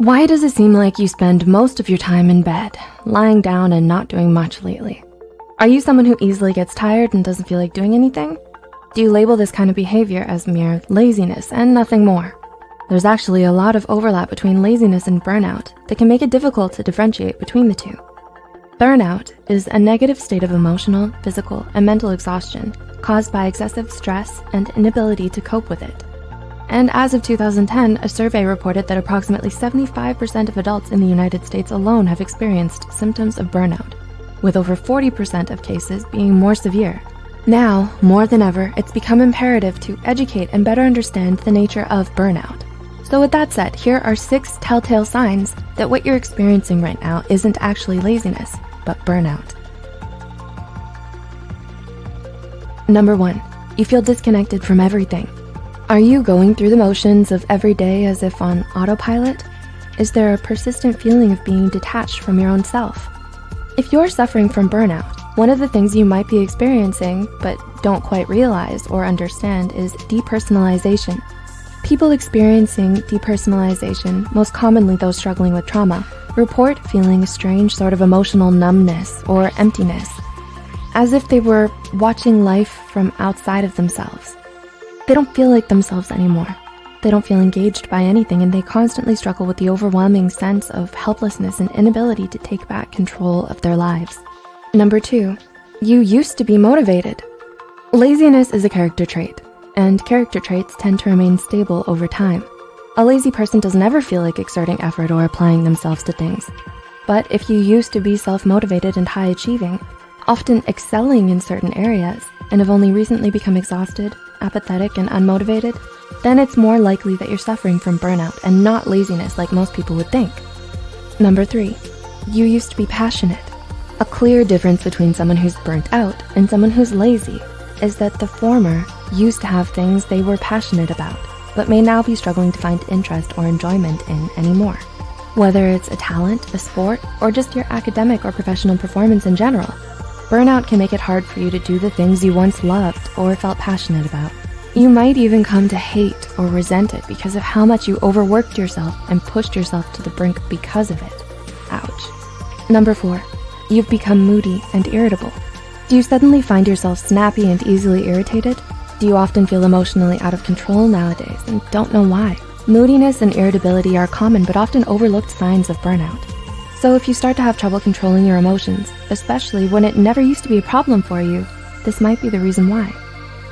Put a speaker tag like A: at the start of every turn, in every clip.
A: Why does it seem like you spend most of your time in bed, lying down and not doing much lately? Are you someone who easily gets tired and doesn't feel like doing anything? Do you label this kind of behavior as mere laziness and nothing more? There's actually a lot of overlap between laziness and burnout that can make it difficult to differentiate between the two. Burnout is a negative state of emotional, physical, and mental exhaustion caused by excessive stress and inability to cope with it. And as of 2010, a survey reported that approximately 75% of adults in the United States alone have experienced symptoms of burnout, with over 40% of cases being more severe. Now, more than ever, it's become imperative to educate and better understand the nature of burnout. So with that said, here are 6 telltale signs that what you're experiencing right now isn't actually laziness, but burnout. Number 1, you feel disconnected from everything. Are you going through the motions of every day as if on autopilot? Is there a persistent feeling of being detached from your own self? If you're suffering from burnout, one of the things you might be experiencing but don't quite realize or understand is depersonalization. People experiencing depersonalization, most commonly those struggling with trauma, report feeling a strange sort of emotional numbness or emptiness, as if they were watching life from outside of themselves. They don't feel like themselves anymore. They don't feel engaged by anything, and they constantly struggle with the overwhelming sense of helplessness and inability to take back control of their lives. Number 2, you used to be motivated. Laziness is a character trait, and character traits tend to remain stable over time. A lazy person doesn't ever feel like exerting effort or applying themselves to things. But if you used to be self-motivated and high-achieving, often excelling in certain areas, and have only recently become exhausted, apathetic, and unmotivated, then it's more likely that you're suffering from burnout and not laziness like most people would think. Number 3, you used to be passionate. A clear difference between someone who's burnt out and someone who's lazy is that the former used to have things they were passionate about, but may now be struggling to find interest or enjoyment in anymore. Whether it's a talent, a sport, or just your academic or professional performance in general, burnout can make it hard for you to do the things you once loved or felt passionate about. You might even come to hate or resent it because of how much you overworked yourself and pushed yourself to the brink because of it. Ouch. Number 4, you've become moody and irritable. Do you suddenly find yourself snappy and easily irritated? Do you often feel emotionally out of control nowadays and don't know why? Moodiness and irritability are common but often overlooked signs of burnout. So if you start to have trouble controlling your emotions, especially when it never used to be a problem for you, this might be the reason why.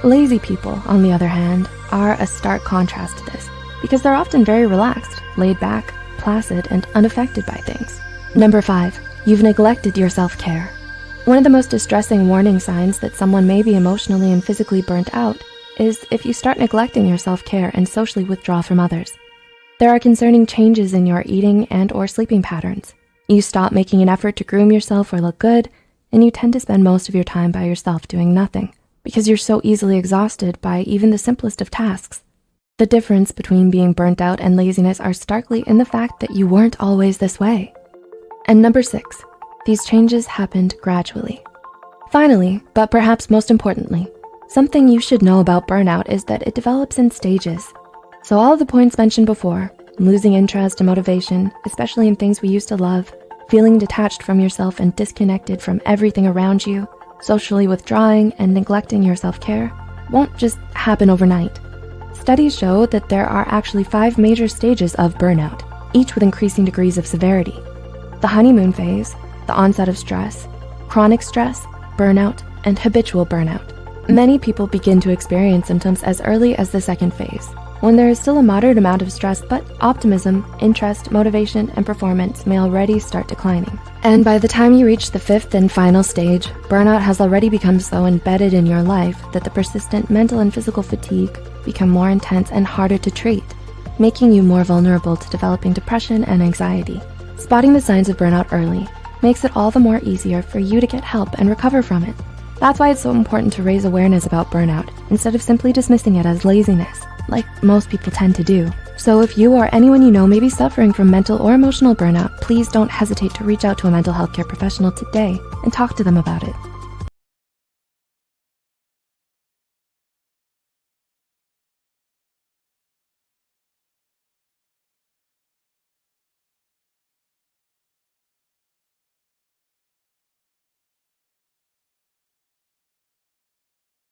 A: Lazy people, on the other hand, are a stark contrast to this because they're often very relaxed, laid back, placid, and unaffected by things. Number 5, you've neglected your self-care. One of the most distressing warning signs that someone may be emotionally and physically burnt out is if you start neglecting your self-care and socially withdraw from others. There are concerning changes in your eating and or sleeping patterns. You stop making an effort to groom yourself or look good, and you tend to spend most of your time by yourself doing nothing because you're so easily exhausted by even the simplest of tasks. The difference between being burnt out and laziness are starkly in the fact that you weren't always this way. And number 6, these changes happened gradually. Finally, but perhaps most importantly, something you should know about burnout is that it develops in stages. So all of the points mentioned before, losing interest and motivation, especially in things we used to love, feeling detached from yourself and disconnected from everything around you, socially withdrawing and neglecting your self-care, won't just happen overnight. Studies show that there are actually 5 major stages of burnout, each with increasing degrees of severity. The honeymoon phase, the onset of stress, chronic stress, burnout, and habitual burnout. Many people begin to experience symptoms as early as the 2nd phase, when there is still a moderate amount of stress, but optimism, interest, motivation, and performance may already start declining. And by the time you reach the 5th and final stage, burnout has already become so embedded in your life that the persistent mental and physical fatigue become more intense and harder to treat, making you more vulnerable to developing depression and anxiety. Spotting the signs of burnout early makes it all the more easier for you to get help and recover from it. That's why it's so important to raise awareness about burnout instead of simply dismissing it as laziness, like most people tend to do. So if you or anyone you know may be suffering from mental or emotional burnout, please don't hesitate to reach out to a mental health care professional today and talk to them about it.